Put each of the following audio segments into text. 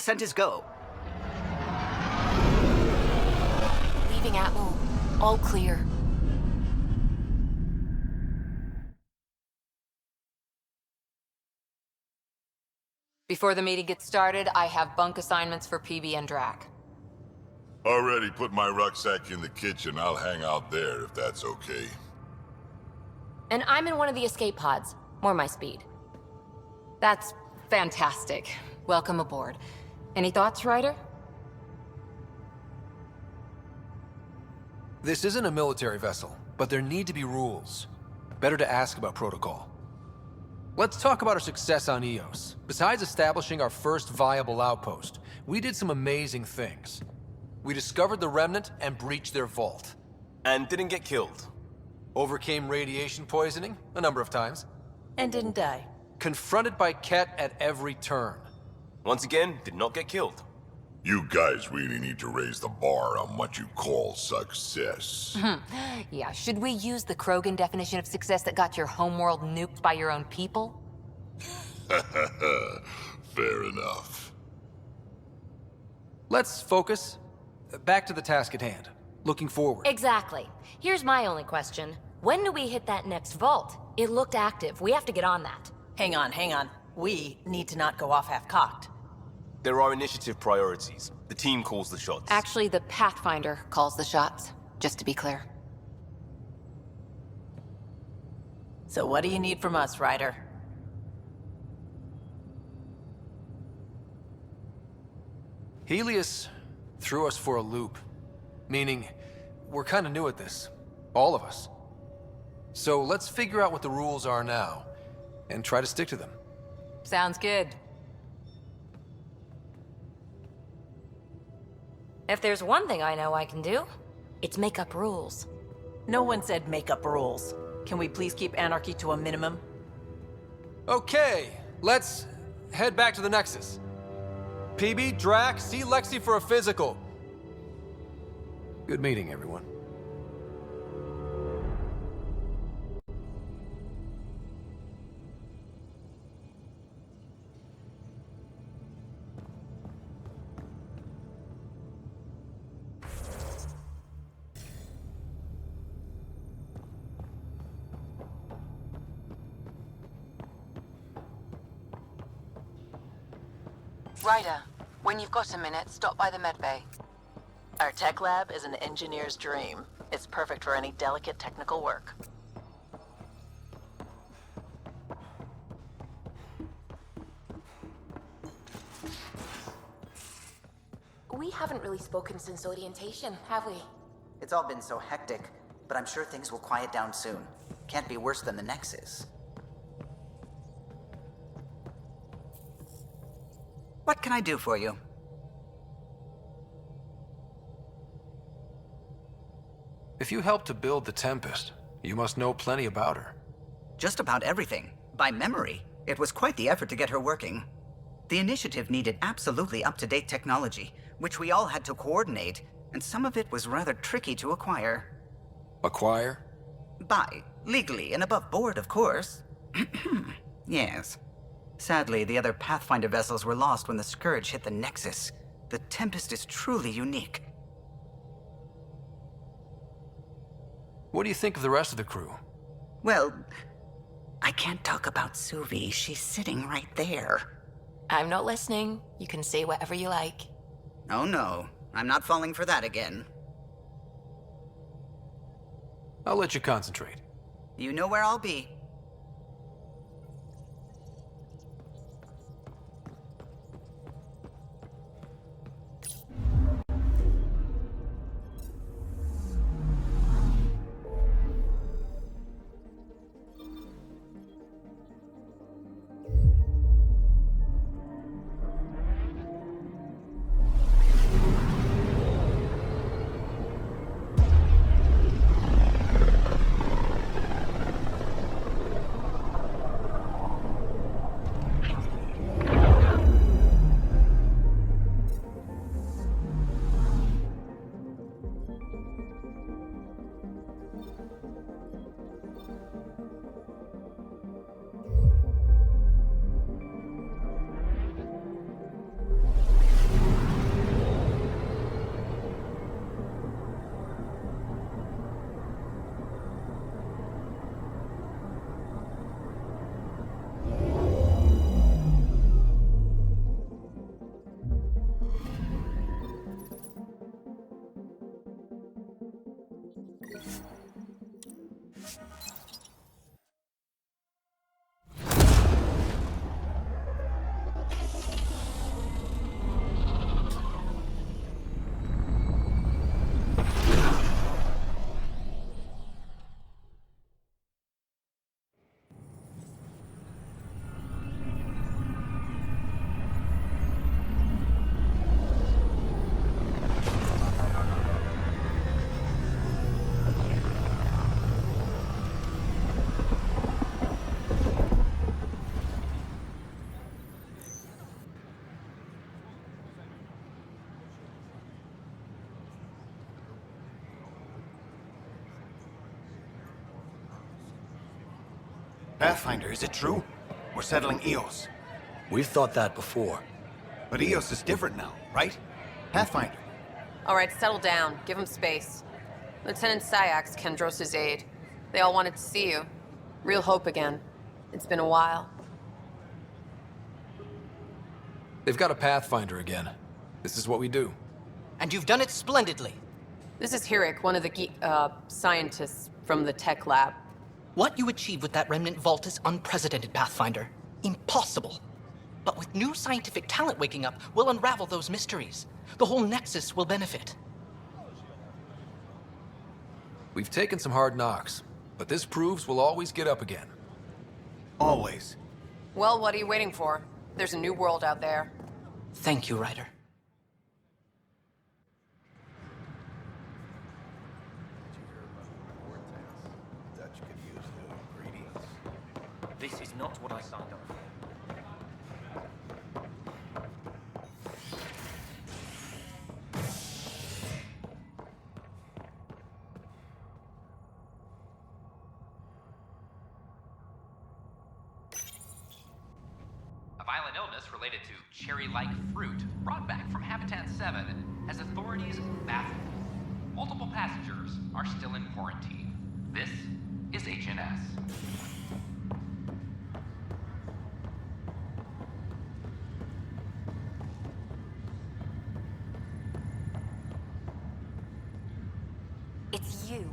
descent is go. Leaving Atmo. All clear. Before the meeting gets started, I have bunk assignments for PB and Drac. Already put my rucksack in the kitchen. I'll hang out there if that's okay. And I'm in one of the escape pods. More my speed. That's fantastic. Welcome aboard. Any thoughts, Ryder? This isn't a military vessel, but there need to be rules. Better to ask about protocol. Let's talk about our success on Eos. Besides establishing our first viable outpost, we did some amazing things. We discovered the Remnant and breached their vault. And didn't get killed. Overcame radiation poisoning a number of times. And didn't die. Confronted by Ket at every turn. Once again, did not get killed. You guys really need to raise the bar on what you call success. Yeah, should we use the Krogan definition of success that got your homeworld nuked by your own people? Fair enough. Let's focus. Back to the task at hand. Looking forward. Exactly. Here's my only question. When do we hit that next vault? It looked active. We have to get on that. Hang on, hang on. We need to not go off half-cocked. There are initiative priorities. The team calls the shots. Actually, the Pathfinder calls the shots, just to be clear. So what do you need from us, Ryder? Helios threw us for a loop. Meaning, we're kind of new at this. All of us. So let's figure out what the rules are now, and try to stick to them. Sounds good. If there's one thing I know I can do, it's make up rules. No one said make up rules. Can we please keep anarchy to a minimum? Okay, let's head back to the Nexus. PB, Drac, see Lexi for a physical. Good meeting, everyone. Ryder, when you've got a minute, stop by the medbay. Our tech lab is an engineer's dream. It's perfect for any delicate technical work. We haven't really spoken since orientation, have we? It's all been so hectic, but I'm sure things will quiet down soon. Can't be worse than the Nexus. What can I do for you? If you helped to build the Tempest, you must know plenty about her. Just about everything. By memory. It was quite the effort to get her working. The initiative needed absolutely up-to-date technology, which we all had to coordinate, and some of it was rather tricky to acquire. Acquire? Buy. Legally and above board, of course. Yes. Sadly, the other Pathfinder vessels were lost when the Scourge hit the Nexus. The Tempest is truly unique. What do you think of the rest of the crew? Well, I can't talk about Suvi. She's sitting right there. I'm not listening. You can say whatever you like. Oh no, I'm not falling for that again. I'll let you concentrate. You know where I'll be. Pathfinder, is it true? We're settling Eos. We've thought that before. But Eos is different now, right? Pathfinder. All right, settle down. Give him space. Lieutenant Syax, Kendros' aide. They all wanted to see you. Real hope again. It's been a while. They've got a Pathfinder again. This is what we do. And you've done it splendidly. This is Hirik, one of the scientists from the tech lab. What you achieved with that remnant vault is unprecedented, Pathfinder. Impossible. But with new scientific talent waking up, we'll unravel those mysteries. The whole Nexus will benefit. We've taken some hard knocks, but this proves we'll always get up again. Always. Well, what are you waiting for? There's a new world out there. Thank you, Ryder. This is not what I signed up for. A violent illness related to cherry-like fruit brought back from Habitat 7 has authorities baffled. Multiple passengers are still in quarantine. This is HNS. It's you.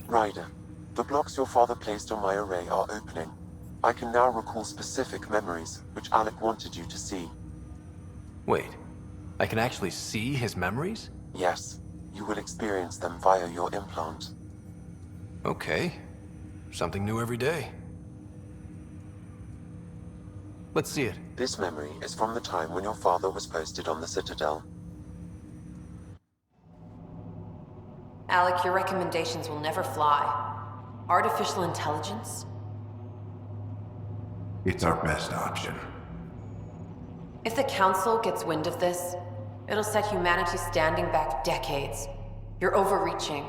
Ryder, the blocks your father placed on my array are opening. I can now recall specific memories, which Alec wanted you to see. Wait, I can actually see his memories? Yes, you will experience them via your implant. Okay. Something new every day. Let's see it. This memory is from the time when your father was posted on the Citadel. Alec, your recommendations will never fly. Artificial intelligence? It's our best option. If the Council gets wind of this, it'll set humanity standing back decades. You're overreaching.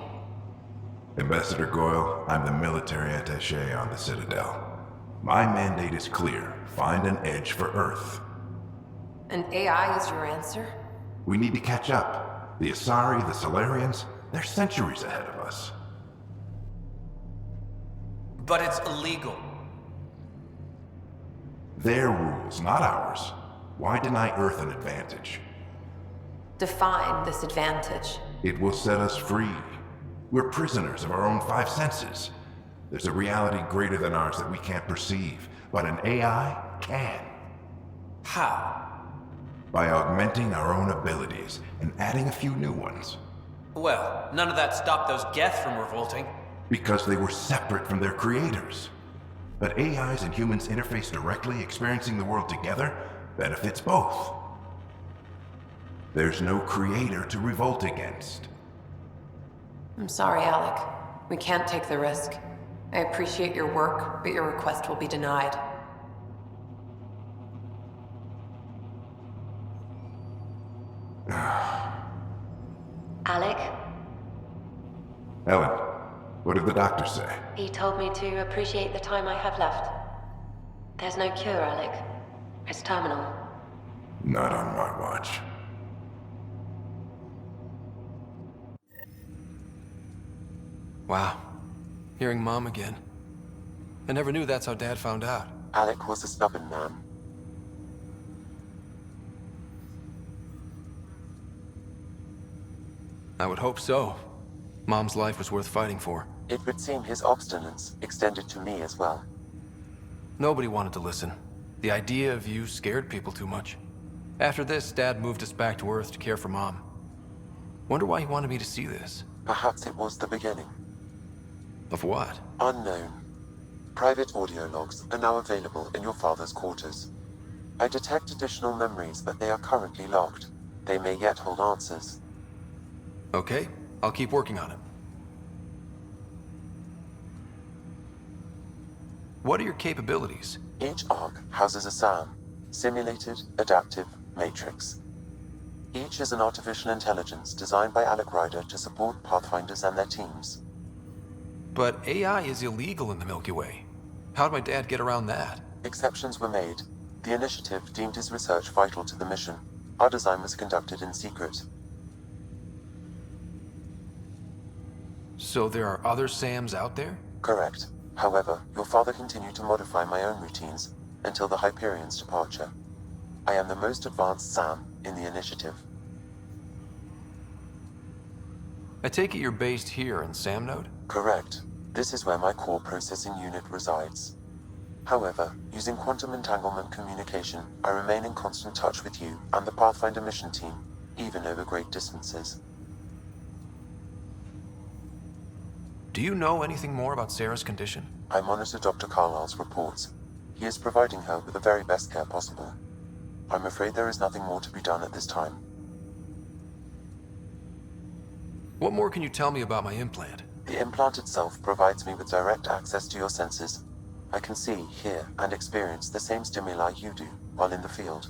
Ambassador Goyle, I'm the military attaché on the Citadel. My mandate is clear. Find an edge for Earth. And AI is your answer? We need to catch up. The Asari, the Solarians, they're centuries ahead of us. But it's illegal. Their rules, not ours. Why deny Earth an advantage? Define this advantage. It will set us free. We're prisoners of our own five senses. There's a reality greater than ours that we can't perceive, but an AI can. How? By augmenting our own abilities and adding a few new ones. Well, none of that stopped those Geth from revolting. Because they were separate from their creators. But AIs and humans interface directly, experiencing the world together, benefits both. There's no creator to revolt against. I'm sorry, Alec. We can't take the risk. I appreciate your work, but your request will be denied. Alec? Ellen, what did the doctor say? He told me to appreciate the time I have left. There's no cure, Alec. It's terminal. Not on my watch. Wow. Hearing Mom again. I never knew that's how Dad found out. Alec was a stubborn man. I would hope so. Mom's life was worth fighting for. It would seem his obstinance extended to me as well. Nobody wanted to listen. The idea of you scared people too much. After this, Dad moved us back to Earth to care for Mom. Wonder why he wanted me to see this. Perhaps it was the beginning. Of what? Unknown. Private audio logs are now available in your father's quarters. I detect additional memories, but they are currently locked. They may yet hold answers. Okay, I'll keep working on it. What are your capabilities? Each ARC houses a SAM, Simulated Adaptive Matrix. Each is an artificial intelligence designed by Sara Ryder to support Pathfinders and their teams. But AI is illegal in the Milky Way. How'd my dad get around that? Exceptions were made. The Initiative deemed his research vital to the mission. Our design was conducted in secret. So there are other SAMs out there? Correct. However, your father continued to modify my own routines until the Hyperion's departure. I am the most advanced SAM in the Initiative. I take it you're based here in SAM Node? Correct. This is where my core processing unit resides. However, using quantum entanglement communication, I remain in constant touch with you and the Pathfinder mission team, even over great distances. Do you know anything more about Sarah's condition? I monitor Dr. Carlisle's reports. He is providing her with the very best care possible. I'm afraid there is nothing more to be done at this time. What more can you tell me about my implant? The implant itself provides me with direct access to your senses. I can see, hear, and experience the same stimuli you do while in the field.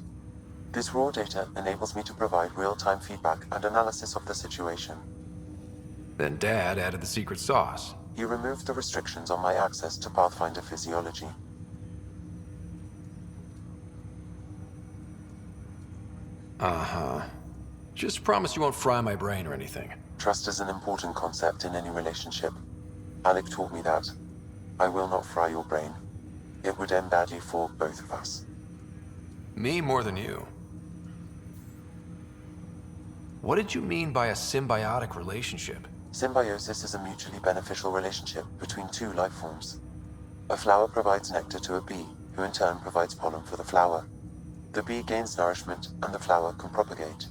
This raw data enables me to provide real-time feedback and analysis of the situation. Then Dad added the secret sauce. He removed the restrictions on my access to Pathfinder physiology. Uh-huh. Just promise you won't fry my brain or anything. Trust is an important concept in any relationship. Alec taught me that. I will not fry your brain. It would end badly for both of us. Me more than you. What did you mean by a symbiotic relationship? Symbiosis is a mutually beneficial relationship between two life forms. A flower provides nectar to a bee, who in turn provides pollen for the flower. The bee gains nourishment, and the flower can propagate.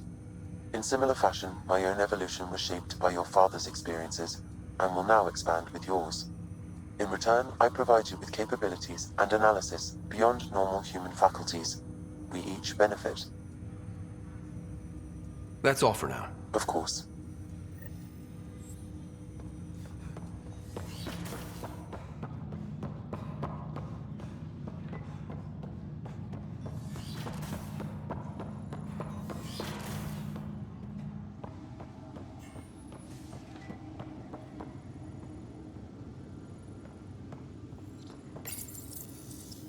In similar fashion, my own evolution was shaped by your father's experiences, and will now expand with yours. In return, I provide you with capabilities and analysis beyond normal human faculties. We each benefit. That's all for now. Of course.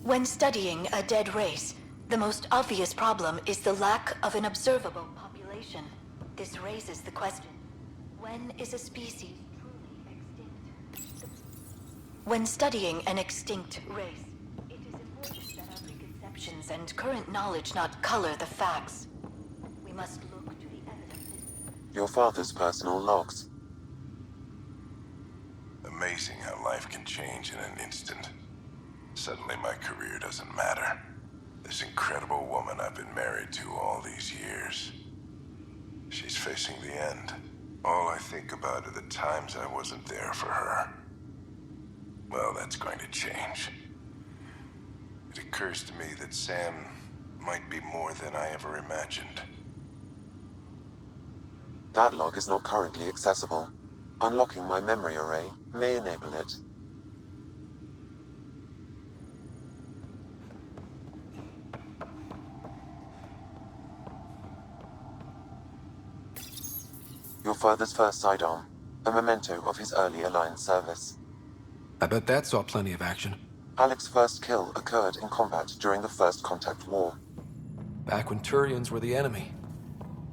When studying a dead race, the most obvious problem is the lack of an observable population. This raises the question, when is a species truly extinct? When studying an extinct race, it is important that our preconceptions and current knowledge not color the facts. We must look to the evidence. Your father's personal logs. Amazing how life can change in an instant. Suddenly my career doesn't matter. This incredible woman I've been married to all these years. She's facing the end. All I think about are the times I wasn't there for her. Well, that's going to change. It occurs to me that Sam might be more than I ever imagined. That log is not currently accessible. Unlocking my memory array may enable it. Your father's first sidearm, a memento of his early Alliance service. I bet that saw plenty of action. Alec's first kill occurred in combat during the First Contact War. Back when Turians were the enemy.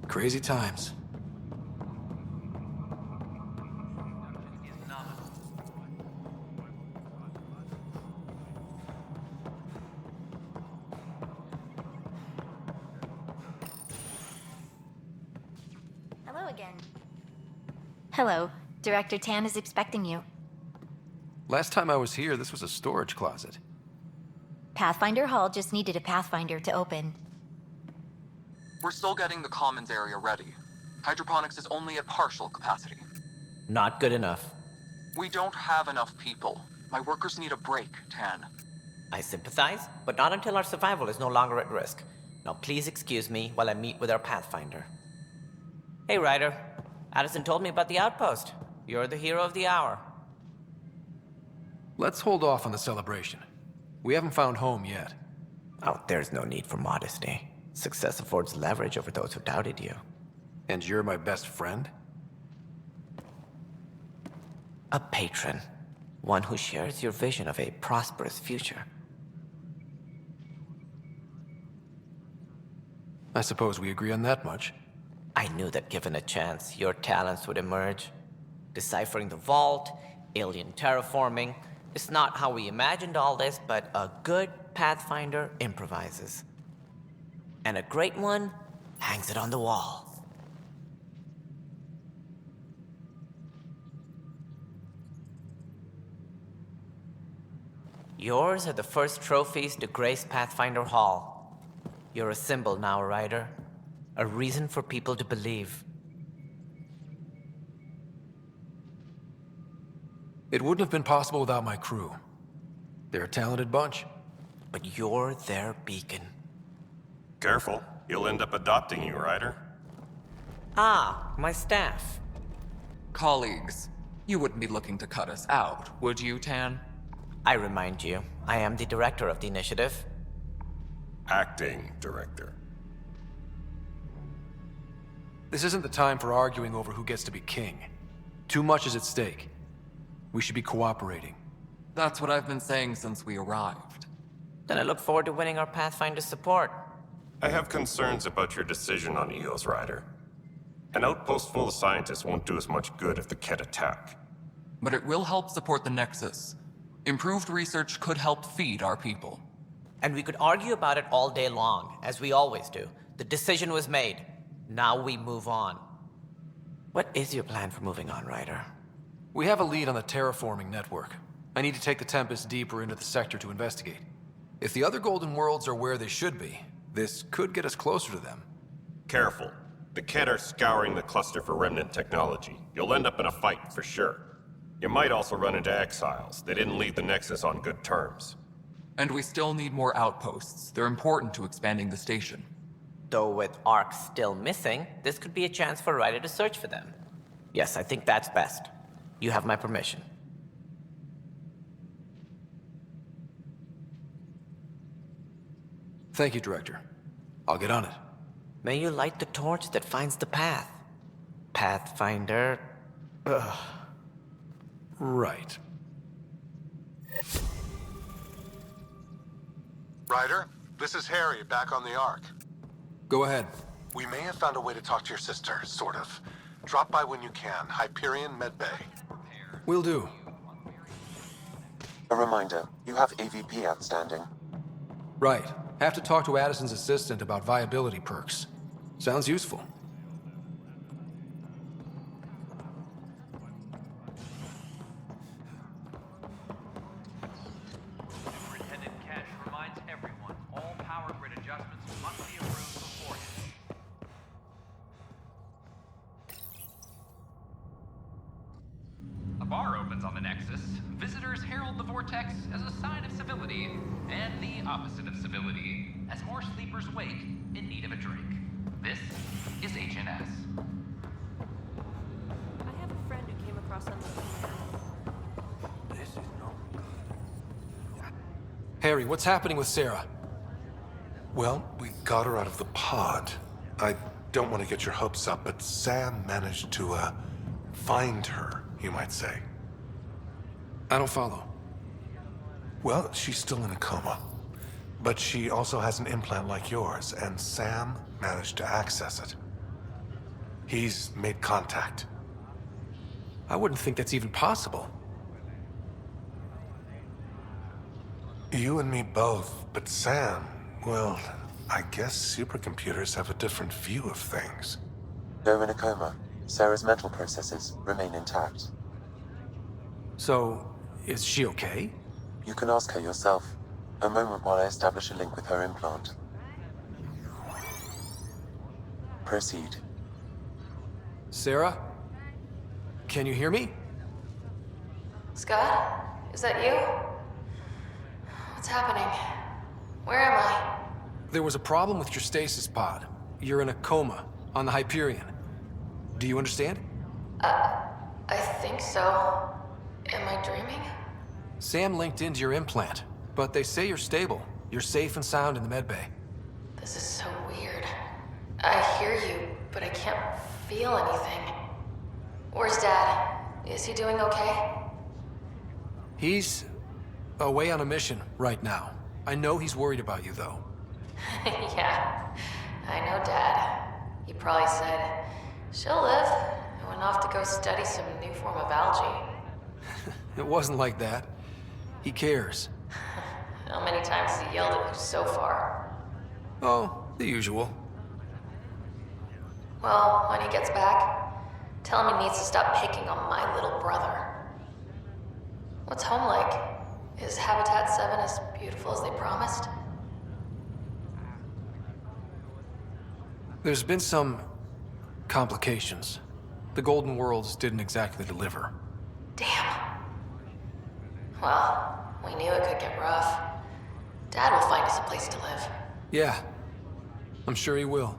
Crazy times. Hello again. Hello. Director Tan is expecting you. Last time I was here, this was a storage closet. Pathfinder Hall just needed a Pathfinder to open. We're still getting the commons area ready. Hydroponics is only at partial capacity. Not good enough. We don't have enough people. My workers need a break, Tan. I sympathize, but not until our survival is no longer at risk. Now please excuse me while I meet with our Pathfinder. Hey, Ryder. Addison told me about the outpost. You're the hero of the hour. Let's hold off on the celebration. We haven't found home yet. Oh, there's no need for modesty. Success affords leverage over those who doubted you. And you're my best friend? A patron. One who shares your vision of a prosperous future. I suppose we agree on that much. I knew that given a chance, your talents would emerge. Deciphering the vault, alien terraforming. It's not how we imagined all this, but a good Pathfinder improvises. And a great one hangs it on the wall. Yours are the first trophies to grace Pathfinder Hall. You're a symbol now, Ryder. A reason for people to believe. It wouldn't have been possible without my crew. They're a talented bunch. But you're their beacon. Careful. He'll end up adopting you, Ryder. Ah, my staff. Colleagues, you wouldn't be looking to cut us out, would you, Tan? I remind you, I am the director of the initiative. Acting director. This isn't the time for arguing over who gets to be king. Too much is at stake. We should be cooperating. That's what I've been saying since we arrived. Then I look forward to winning our Pathfinder's support. I have concerns about your decision on Eos, Ryder. An outpost full of scientists won't do us much good if the Kett attack. But it will help support the Nexus. Improved research could help feed our people. And we could argue about it all day long, as we always do. The decision was made. Now we move on. What is your plan for moving on, Ryder? We have a lead on the terraforming network. I need to take the Tempest deeper into the sector to investigate. If the other Golden Worlds are where they should be, this could get us closer to them. Careful. The Kett are scouring the cluster for remnant technology. You'll end up in a fight, for sure. You might also run into exiles. They didn't leave the Nexus on good terms. And we still need more outposts. They're important to expanding the station. Though with Ark still missing, this could be a chance for Ryder to search for them. Yes, I think that's best. You have my permission. Thank you, Director. I'll get on it. May you light the torch that finds the path. Pathfinder... Ugh. Right. Ryder, this is Harry, back on the Ark. Go ahead. We may have found a way to talk to your sister, sort of. Drop by when you can. Hyperion Medbay. Will do. A reminder, you have AVP outstanding. Right. Have to talk to Addison's assistant about viability perks. Sounds useful. Superintendent Kesh reminds everyone all power grid adjustments must be approved beforehand. A bar opens on the Nexus. Visitors herald the vortex as a sign of civility, and the opposite of civility, as more sleepers wake in need of a drink. This is HNS. I have a friend who came across something. Harry, what's happening with Sara? Well, we got her out of the pod. I don't want to get your hopes up, but Sam managed to, find her, you might say. I don't follow. Well, she's still in a coma. But she also has an implant like yours, and Sam managed to access it. He's made contact. I wouldn't think that's even possible. You and me both, but Sam, well, I guess supercomputers have a different view of things. Though in a coma, Sarah's mental processes remain intact. So, is she okay? You can ask her yourself. A moment while I establish a link with her implant. Proceed. Sara? Can you hear me? Scott? Is that you? What's happening? Where am I? There was a problem with your stasis pod. You're in a coma, on the Hyperion. Do you understand? I think so. Am I dreaming? Sam linked into your implant, but they say you're stable. You're safe and sound in the medbay. This is so weird. I hear you, but I can't feel anything. Where's Dad? Is he doing okay? He's away on a mission right now. I know he's worried about you, though. Yeah, I know Dad. He probably said, she'll live, and went off to go study some new form of algae. It wasn't like that. He cares. How many times has he yelled at you so far? Oh, the usual. Well, when he gets back, tell him he needs to stop picking on my little brother. What's home like? Is Habitat 7 as beautiful as they promised? There's been some complications. The Golden Worlds didn't exactly deliver. Damn. Well, we knew it could get rough. Dad will find us a place to live. Yeah, I'm sure he will.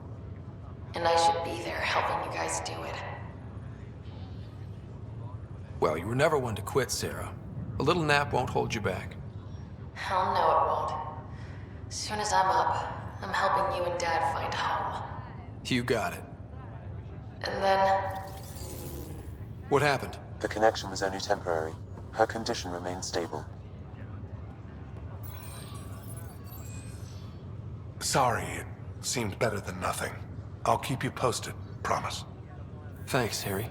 And I should be there helping you guys do it. Well, you were never one to quit, Sarah. A little nap won't hold you back. Hell no, it won't. As soon as I'm up, I'm helping you and Dad find home. You got it. And then... What happened? The connection was only temporary. Her condition remained stable. Sorry, it seemed better than nothing. I'll keep you posted, promise. Thanks, Harry.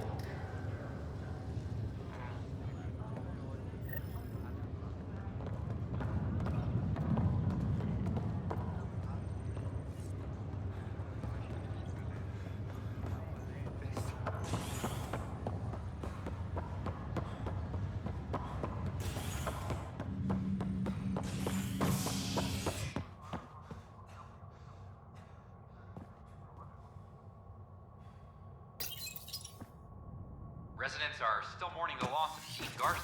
Residents are still mourning the loss of Chief Garson.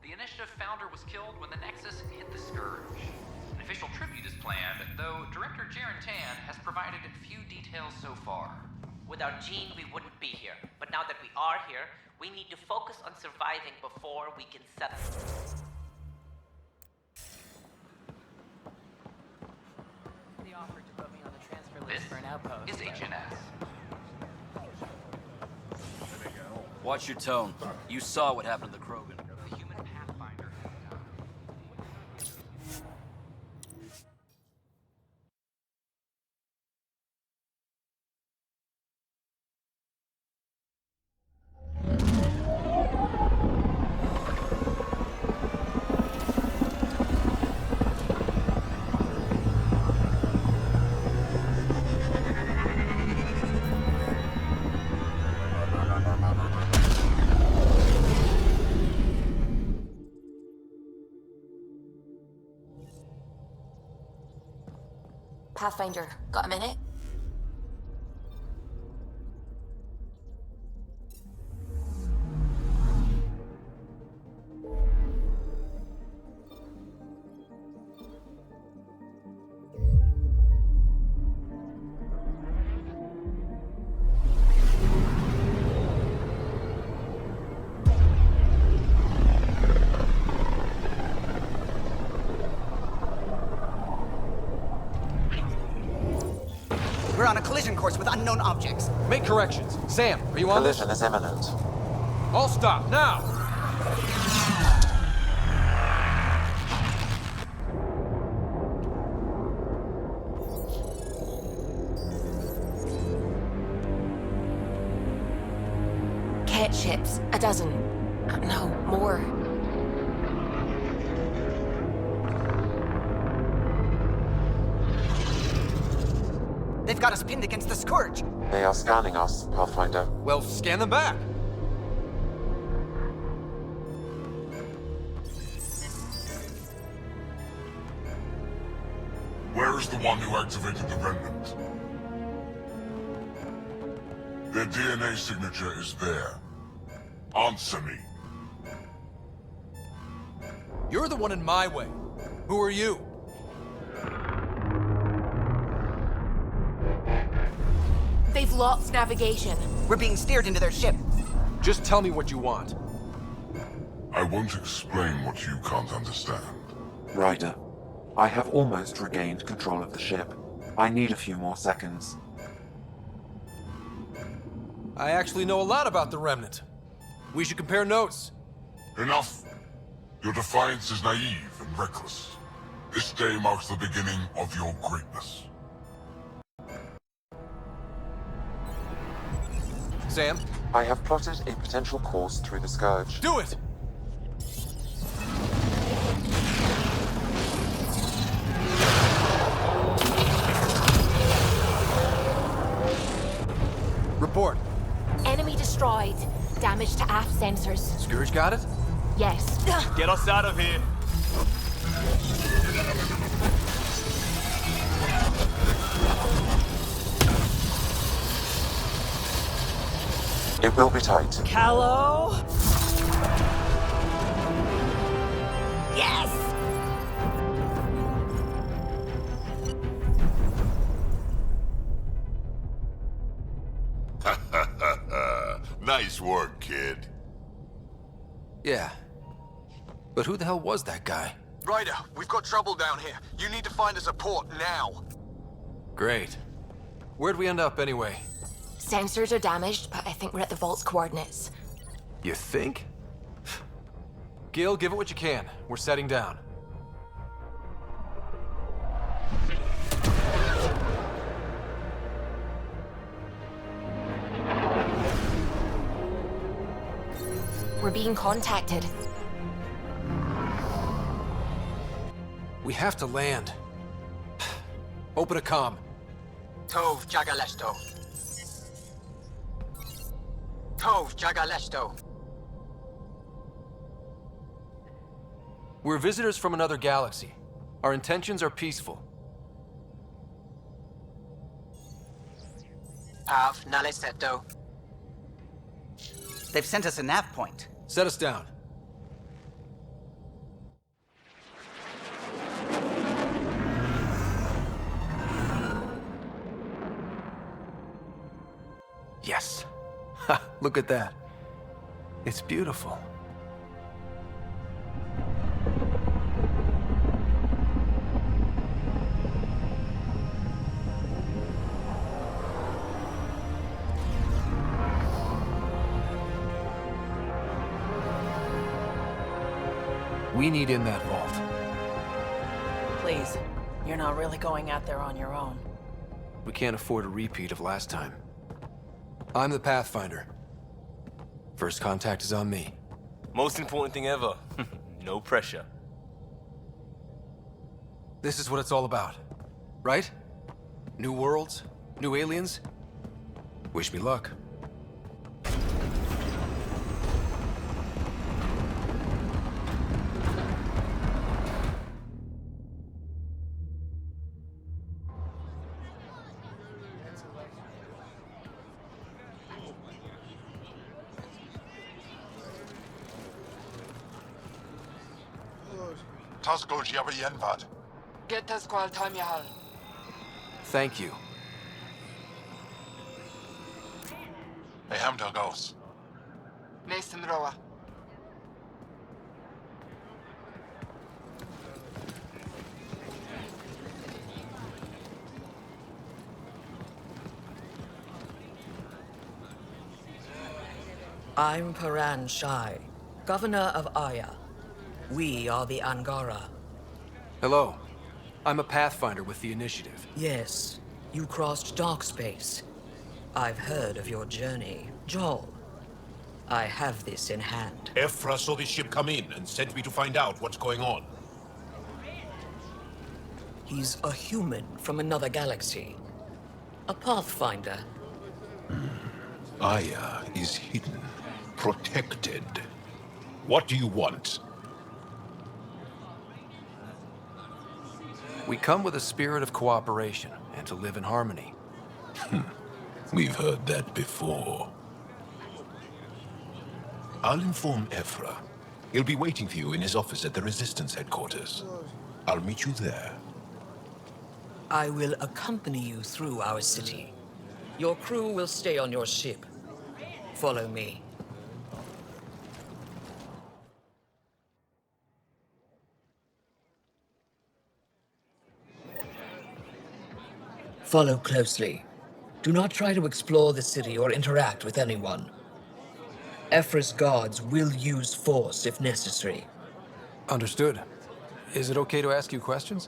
The Initiative founder was killed when the Nexus hit the Scourge. An official tribute is planned, though Director Jaren Tan has provided few details so far. Without Jean, we wouldn't be here. But now that we are here, we need to focus on surviving before we can settle. They offered to put me on the transfer This list for an outpost. is HNS. Watch your tone. You saw what happened to the Krogan. The human Pathfinder. Pathfinder, got a minute? We're on a collision course with unknown objects. Make corrections. Sam, are you on this? Collision is imminent. All stop, now! Cat ships. A dozen. No, more. They've got us pinned against the Scourge. They are scanning us, Pathfinder. Well, scan them back. Where is the one who activated the remnant? Their DNA signature is there. Answer me. You're the one in my way. Who are you? They've lost navigation. We're being steered into their ship. Just tell me what you want. I won't explain what you can't understand. Ryder, I have almost regained control of the ship. I need a few more seconds. I actually know a lot about the Remnant. We should compare notes. Enough! Your defiance is naive and reckless. This day marks the beginning of your greatness. Sam? I have plotted a potential course through the Scourge. Do it! Report. Enemy destroyed. Damage to aft sensors. Scourge got it? Yes. Get us out of here. It will be tight. Callow? Yes! Nice work, kid. Yeah. But who the hell was that guy? Ryder, we've got trouble down here. You need to find us a port now. Great. Where'd we end up anyway? Sensors are damaged, but I think we're at the vault's coordinates. You think? Gil, give it what you can. We're setting down. We're being contacted. We have to land. Open a comm. Tov Jagalesto. Tov Jagalesto. We're visitors from another galaxy. Our intentions are peaceful. Av Naleseto. They've sent us a nav point. Set us down. Yes. Ha, look at that. It's beautiful. We need in that vault. Please, you're not really going out there on your own. We can't afford a repeat of last time. I'm the Pathfinder. First contact is on me. Most important thing ever. No pressure. This is what it's all about, right? New worlds, new aliens. Wish me luck. Tasco Jiabayenvad. Get us qual time yahal. Thank you. Ehamdel goes. Nathan Roa. I'm Paran Shai, Governor of Aya. We are the Angara. Hello. I'm a Pathfinder with the Initiative. Yes, you crossed dark space. I've heard of your journey, Joel. I have this in hand. Ephra saw this ship come in and sent me to find out what's going on. He's a human from another galaxy. A Pathfinder. Aya is hidden, protected. What do you want? We come with a spirit of cooperation and to live in harmony. We've heard that before. I'll inform Ephra. He'll be waiting for you in his office at the Resistance headquarters. I'll meet you there. I will accompany you through our city. Your crew will stay on your ship. Follow me. Follow closely. Do not try to explore the city or interact with anyone. Ephra's guards will use force if necessary. Understood. Is it okay to ask you questions?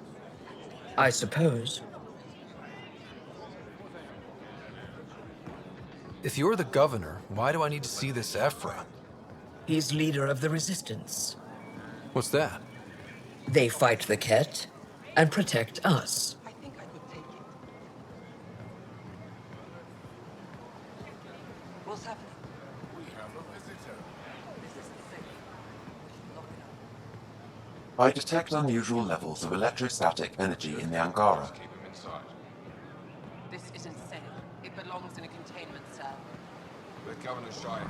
I suppose. If you're the governor, why do I need to see this Ephra? He's leader of the resistance. What's that? They fight the Ket and protect us. What's happening? I detect unusual levels of electrostatic energy in the Angara. This isn't safe. It belongs in a containment cell. The governor's shy.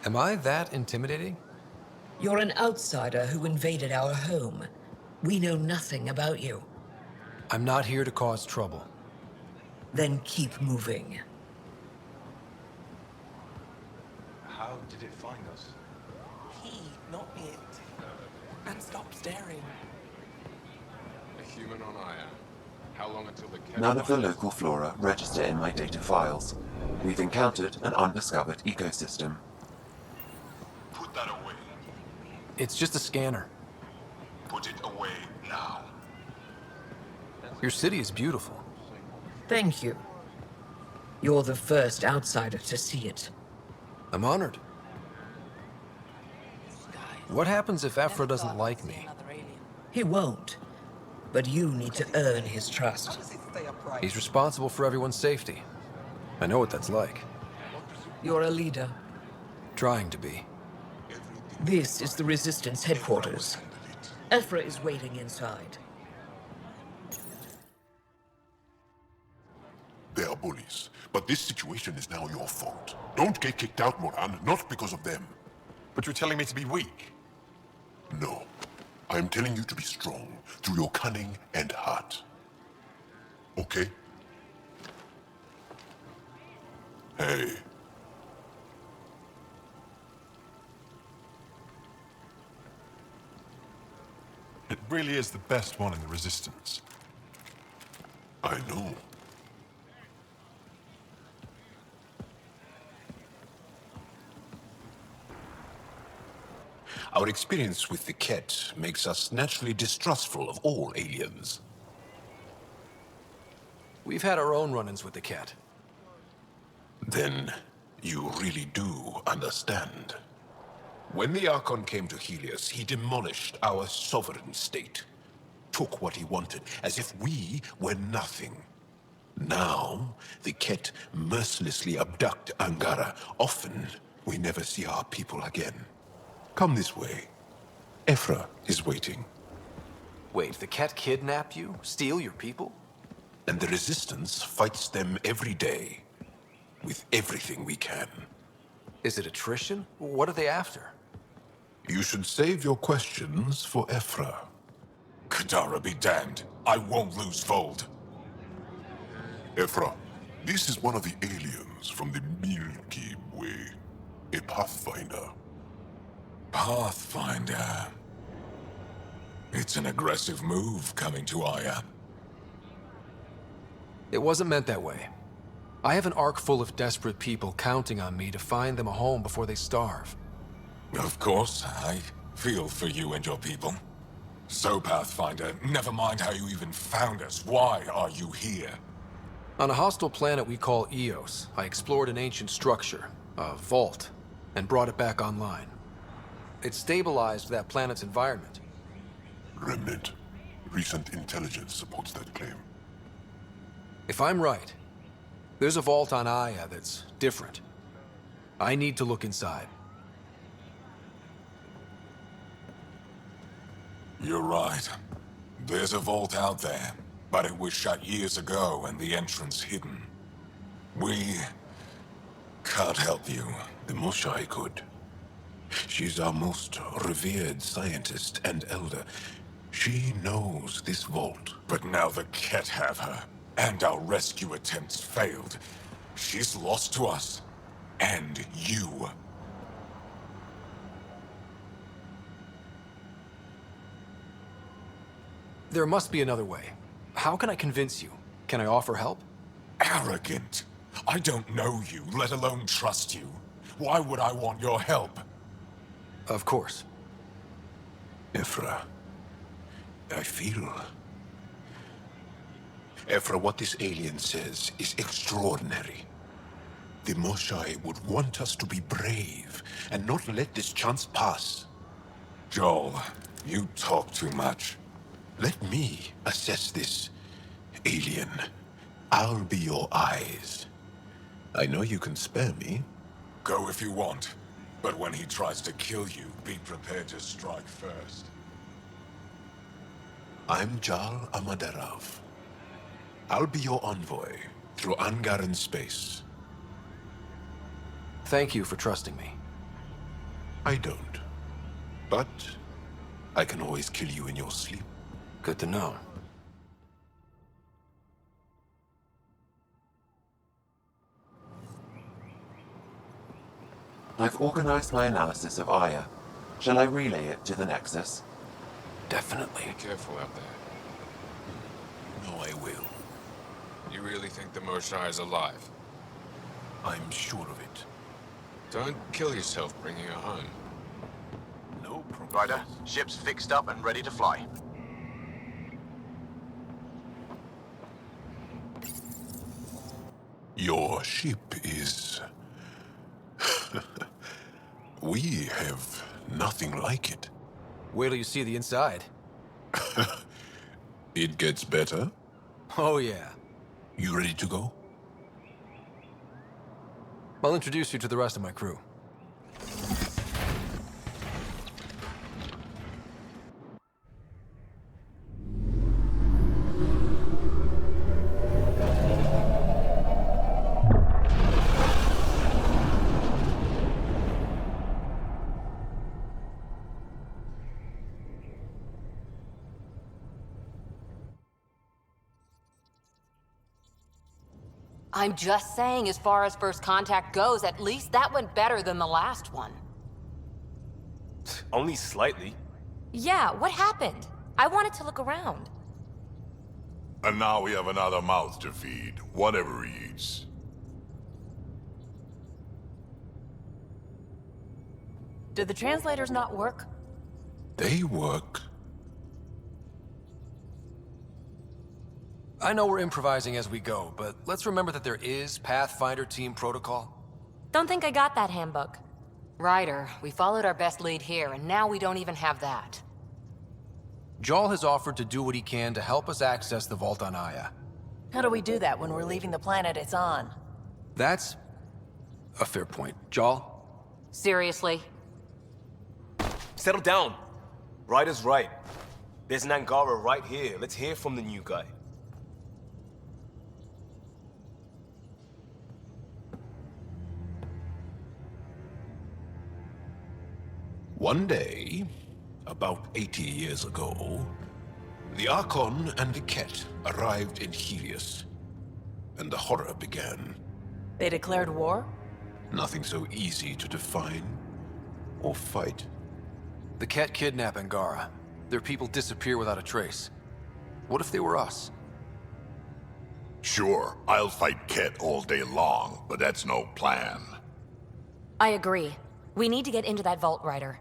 Am I that intimidating? You're an outsider who invaded our home. We know nothing about you. I'm not here to cause trouble. Then keep moving. How did it find us? He, not it. And stop staring. A human on Aya. How long until the Ket... None of the local flora register in my data files. We've encountered an undiscovered ecosystem. Put that away. It's just a scanner. Put it away now. Your city is beautiful. Thank you. You're the first outsider to see it. I'm honored. What happens if Ephra doesn't like me? He won't. But you need to earn his trust. He's responsible for everyone's safety. I know what that's like. You're a leader. Trying to be. This is the Resistance headquarters. Ephra is waiting inside. They are bullies, but this situation is now your fault. Don't get kicked out, Moran, not because of them. But you're telling me to be weak? No. I'm telling you to be strong through your cunning and heart. Okay? Hey. It really is the best one in the Resistance. I know. Our experience with the Ket makes us naturally distrustful of all aliens. We've had our own run-ins with the Ket. Then you really do understand. When the Archon came to Helios, he demolished our sovereign state. Took what he wanted, as if we were nothing. Now, the Ket mercilessly abduct Angara. Often, we never see our people again. Come this way. Ephra is waiting. Wait, the Ket kidnap you? Steal your people? And the Resistance fights them every day. With everything we can. Is it attrition? What are they after? You should save your questions for Ephra. Kadara be damned. I won't lose Vold. Ephra, this is one of the aliens from the Milky Way. A Pathfinder. Pathfinder. It's an aggressive move coming to Aya. It wasn't meant that way. I have an ark full of desperate people counting on me to find them a home before they starve. Of course, I feel for you and your people. So, Pathfinder, never mind how you even found us. Why are you here? On a hostile planet we call Eos, I explored an ancient structure, a vault, and brought it back online. It stabilized that planet's environment. Remnant. Recent intelligence supports that claim. If I'm right, there's a vault on Aya that's different. I need to look inside. You're right. There's a vault out there, but it was shut years ago and the entrance hidden. We can't help you. The Moshai could. She's our most revered scientist and elder. She knows this vault. But now the Ket have her, and our rescue attempts failed. She's lost to us, and you. There must be another way. How can I convince you? Can I offer help? Arrogant. I don't know you, let alone trust you. Why would I want your help? Of course. Ephra, I feel... Ephra, what this alien says is extraordinary. The Moshai would want us to be brave and not let this chance pass. Joel, you talk too much. Let me assess this, alien. I'll be your eyes. I know you can spare me. Go if you want, but when he tries to kill you, be prepared to strike first. I'm Jal Amaderov. I'll be your envoy through Angaran space. Thank you for trusting me. I don't. But I can always kill you in your sleep. Good to know. I've organized my analysis of Aya. Shall I relay it to the Nexus? Definitely. Be careful out there. No, I will. You really think the Moshai is alive? I'm sure of it. Don't kill yourself bringing her home. No problem. Ryder, ship's fixed up and ready to fly. Your ship is... We have nothing like it. Wait till you see the inside. It gets better? Oh, yeah. You ready to go? I'll introduce you to the rest of my crew. I'm just saying, as far as first contact goes, at least that went better than the last one. Only slightly. Yeah, what happened? I wanted to look around. And now we have another mouth to feed, whatever he eats. Did the translators not work? They work. I know we're improvising as we go, but let's remember that there is Pathfinder team protocol. Don't think I got that handbook. Ryder, we followed our best lead here, and now we don't even have that. Jal has offered to do what he can to help us access the vault on Aya. How do we do that when we're leaving the planet it's on? That's a fair point. Jal? Seriously? Settle down. Ryder's right. There's an Angara right here. Let's hear from the new guy. One day, about 80 years ago, the Archon and the Ket arrived in Helios, and the horror began. They declared war? Nothing so easy to define or fight. The Ket kidnap Angara. Their people disappear without a trace. What if they were us? Sure, I'll fight Ket all day long, but that's no plan. I agree. We need to get into that vault, Ryder.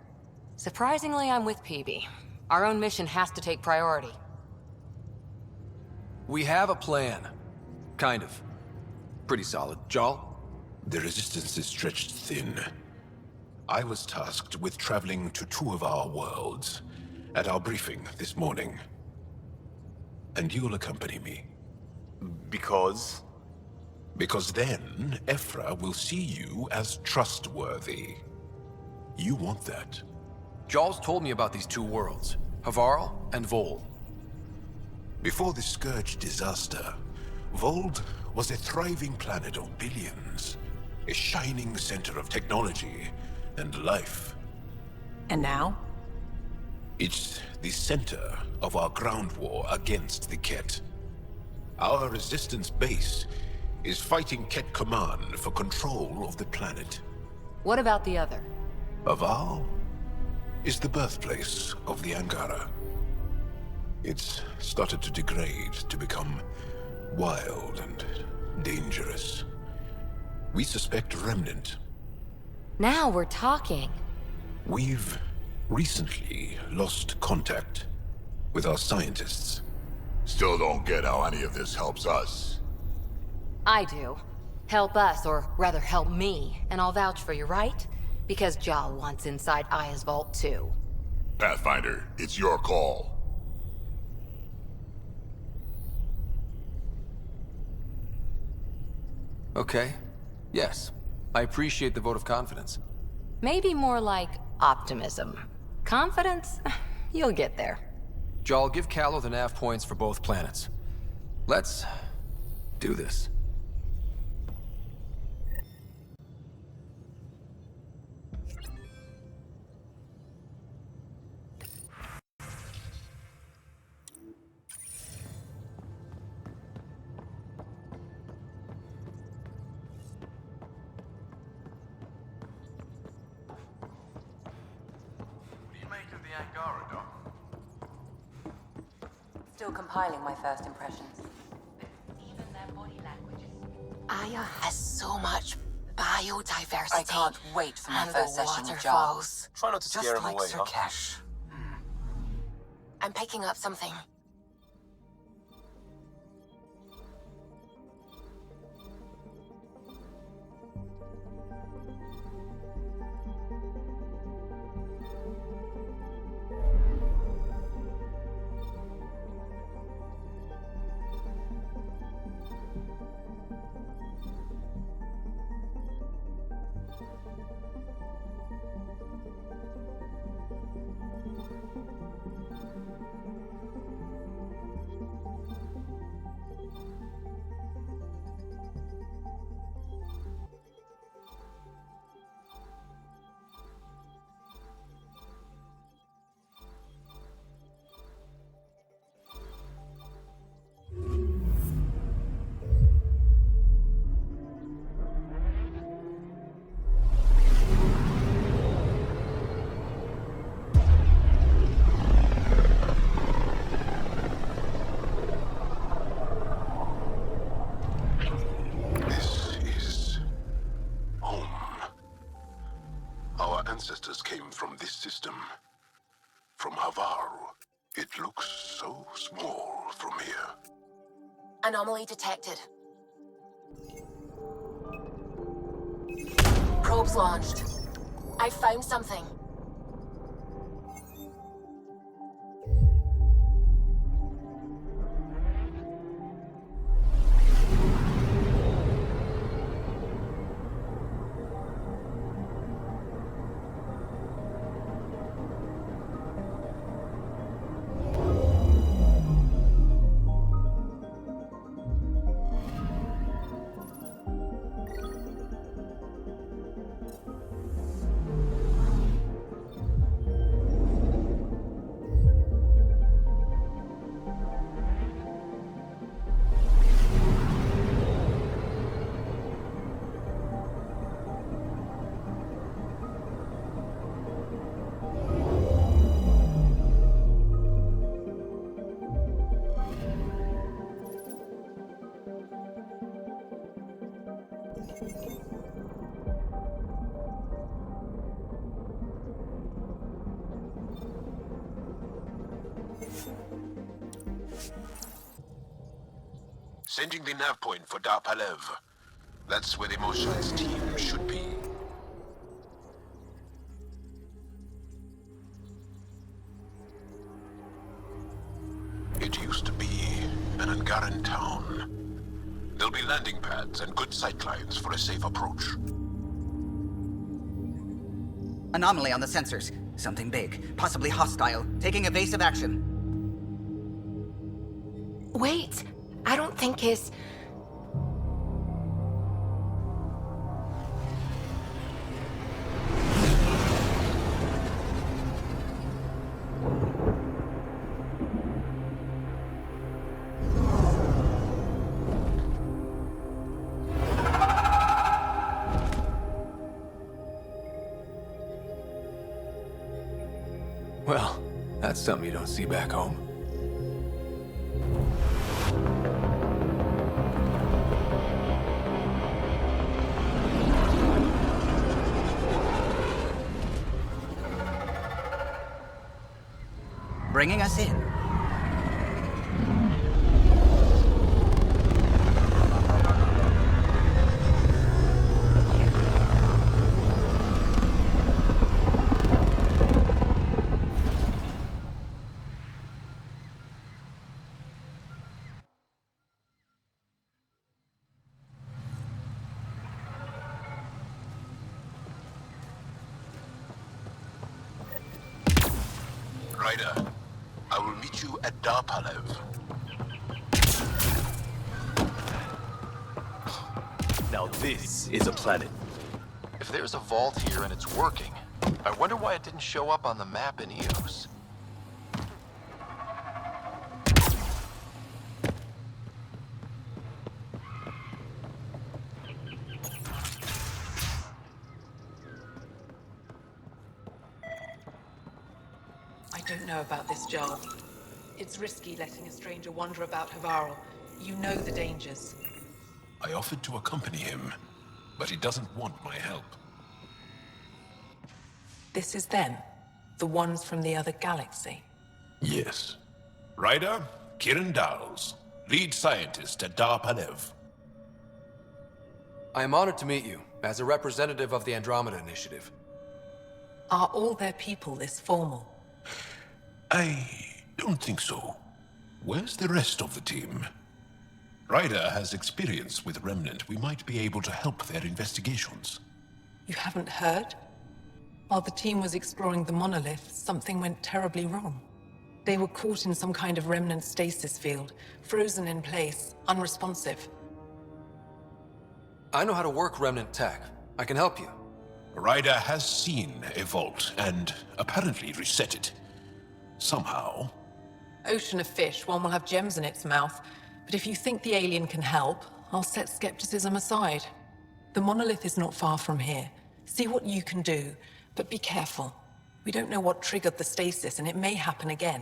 Surprisingly, I'm with PB. Our own mission has to take priority. We have a plan. Kind of. Pretty solid. Jal? The resistance is stretched thin. I was tasked with traveling to two of our worlds at our briefing this morning. And you'll accompany me. Because? Because then, Ephra will see you as trustworthy. You want that. Jal's told me about these two worlds, Havarl and Vold. Before the Scourge disaster, Vold was a thriving planet of billions, a shining center of technology and life. And now? It's the center of our ground war against the Ket. Our resistance base is fighting Ket Command for control of the planet. What about the other? Havarl is the birthplace of the Angara. It's started to degrade, to become wild and dangerous. We suspect a remnant. Now we're talking. We've recently lost contact with our scientists. Still don't get how any of this helps us. I do. Help us, or rather help me, and I'll vouch for you, right? Because Jal wants inside Aya's vault too. Pathfinder, it's your call. Okay. Yes. I appreciate the vote of confidence. Maybe more like optimism. Confidence? You'll get there. Jal, give Callow the nav points for both planets. Let's do this. Still compiling my first impressions. Even their body languages. Aya has so much biodiversity. I can't wait for my and first the session with Jar. waterfalls. Try not to Just scare him like away, Sir huh? Kesh. I'm picking up something. Ancestors came from this system. From Havaru. It looks so small from here. Anomaly detected. Probes launched. I found something. Sending the nav point for Darpalev. That's where the Mosha's team should be. It used to be an Angaran town. There'll be landing pads and good sightlines for a safe approach. Anomaly on the sensors. Something big, possibly hostile, taking evasive action. Wait, I don't think his... Well, that's something you don't see back home. bringing us in. Ryder, I will meet you at Darpalev. Now this is a planet. If there's a vault here and it's working, I wonder why it didn't show up on the map in EOS. I don't know about this job. It's risky letting a stranger wander about Havarl. You know the dangers. I offered to accompany him, but he doesn't want my help. This is them. The ones from the other galaxy. Yes. Ryder, Kiran Dowles, lead scientist at Darpalev. I am honored to meet you, as a representative of the Andromeda Initiative. Are all their people this formal? I don't think so. Where's the rest of the team? Ryder has experience with Remnant. We might be able to help their investigations. You haven't heard? While the team was exploring the monolith, something went terribly wrong. They were caught in some kind of remnant stasis field, frozen in place, unresponsive. I know how to work Remnant tech. I can help you. Ryder has seen a vault, and apparently reset it. Somehow. Ocean of fish, one will have gems in its mouth. But if you think the alien can help, I'll set skepticism aside. The monolith is not far from here. See what you can do, but be careful. We don't know what triggered the stasis, and it may happen again.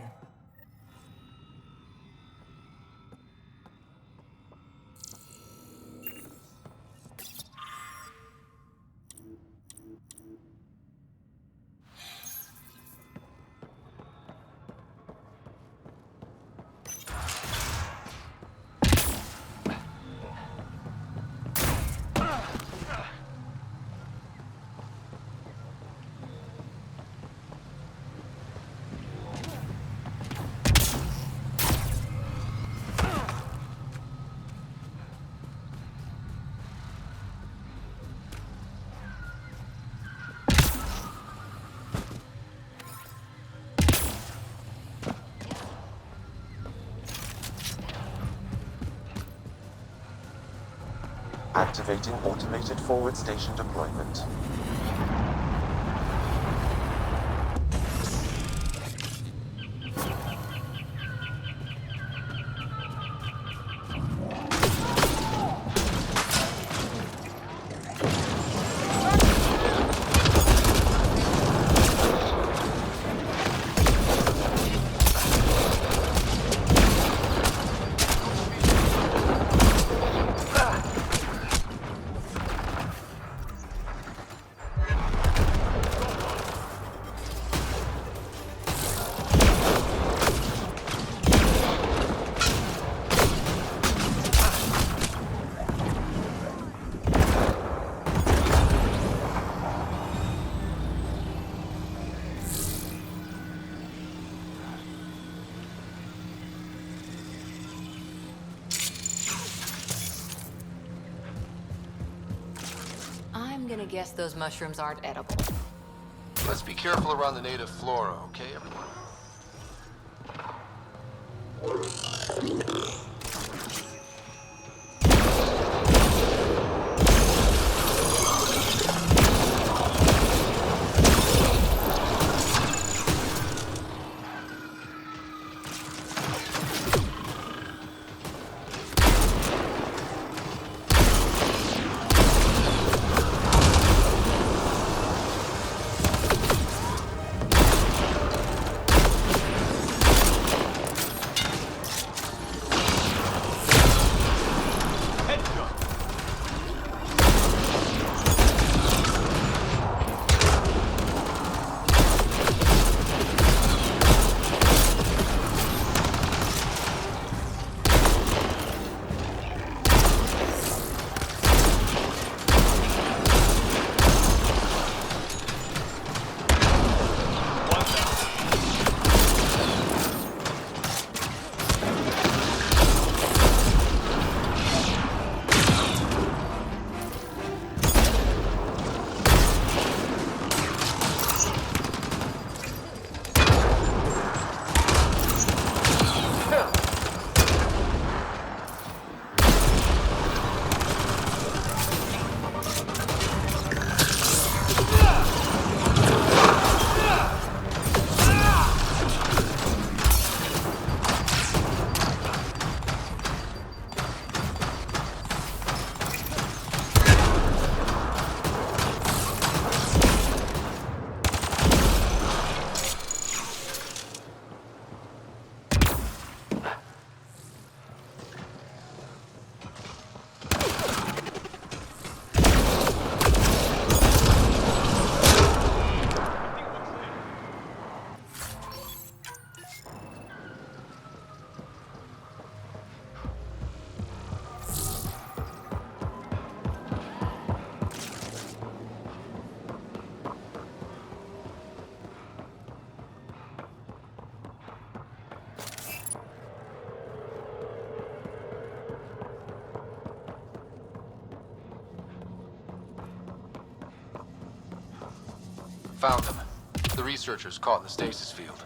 Activating automated forward station deployment. I'm gonna guess those mushrooms aren't edible. Let's be careful around the native flora, okay, everyone? Found them. The researchers caught in the stasis field.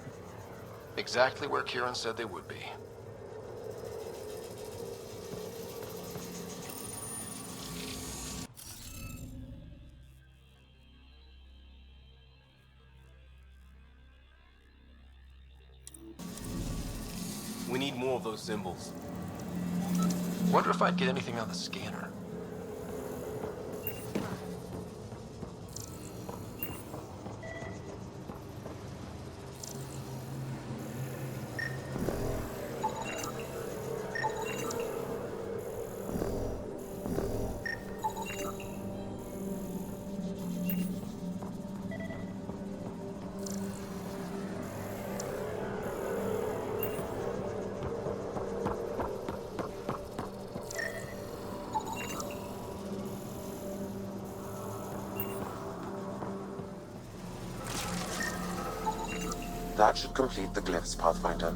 Exactly where Kieran said they would be. We need more of those symbols. Wonder if I'd get anything on the scanner. That should complete the glyphs, Pathfinder.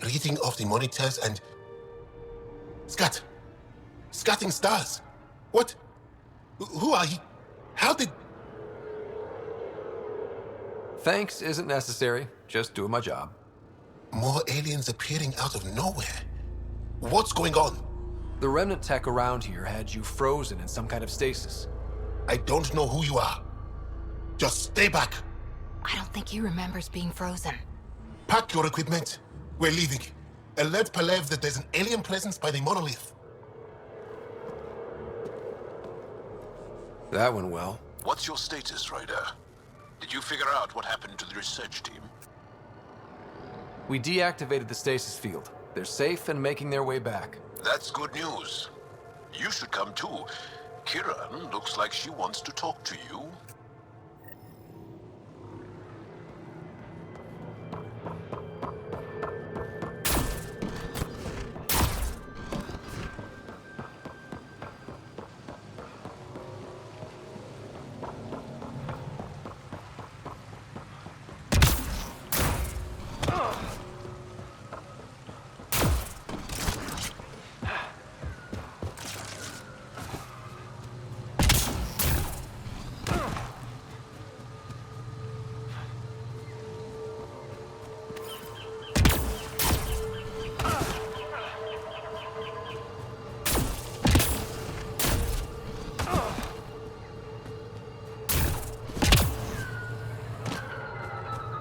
Reading of the monitors and... Scatting stars. What? Who are you? How did... Thanks isn't necessary. Just doing my job. More aliens appearing out of nowhere. What's going on? The remnant tech around here had you frozen in some kind of stasis. I don't know who you are. Just stay back. I don't think he remembers being frozen. Pack your equipment. We're leaving. Alert Palev that there's an alien presence by the monolith. That went well. What's your status, Ryder? Did you figure out what happened to the research team? We deactivated the stasis field. They're safe and making their way back. That's good news. You should come too. Kieran looks like she wants to talk to you.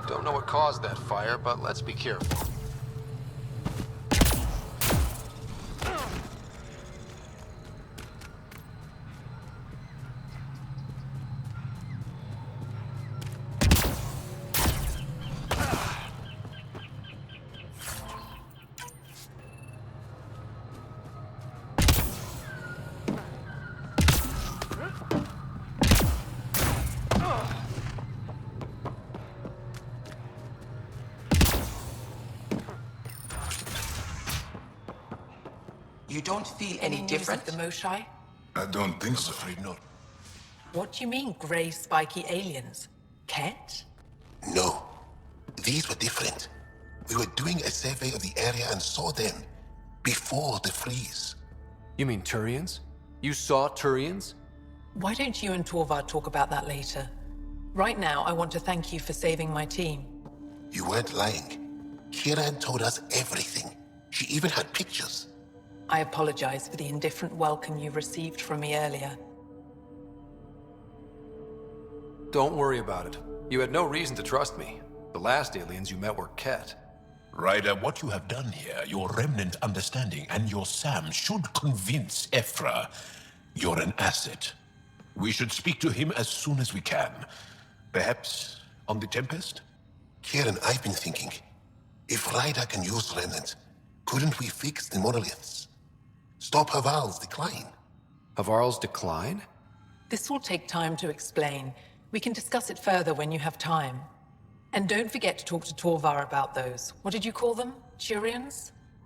Don't know what caused that fire, but let's be careful. You don't feel any different? The Moshai? I don't think so. Afraid not. What do you mean, grey spiky aliens? Ket? No. These were different. We were doing a survey of the area and saw them before the freeze. You mean Turians? You saw Turians? Why don't you and Torvald talk about that later? Right now, I want to thank you for saving my team. You weren't lying. Kieran told us everything. She even had pictures. I apologize for the indifferent welcome you received from me earlier. Don't worry about it. You had no reason to trust me. The last aliens you met were Ket. Ryder, what you have done here, your remnant understanding and your Sam should convince Ephra you're an asset. We should speak to him as soon as we can. Perhaps on the Tempest? Kieran, I've been thinking. If Ryder can use remnant, couldn't we fix the monoliths? Stop Haval's decline? Havarl's decline? This will take time to explain. We can discuss it further when you have time. And don't forget to talk to Torvar about those. What did you call them? Turians?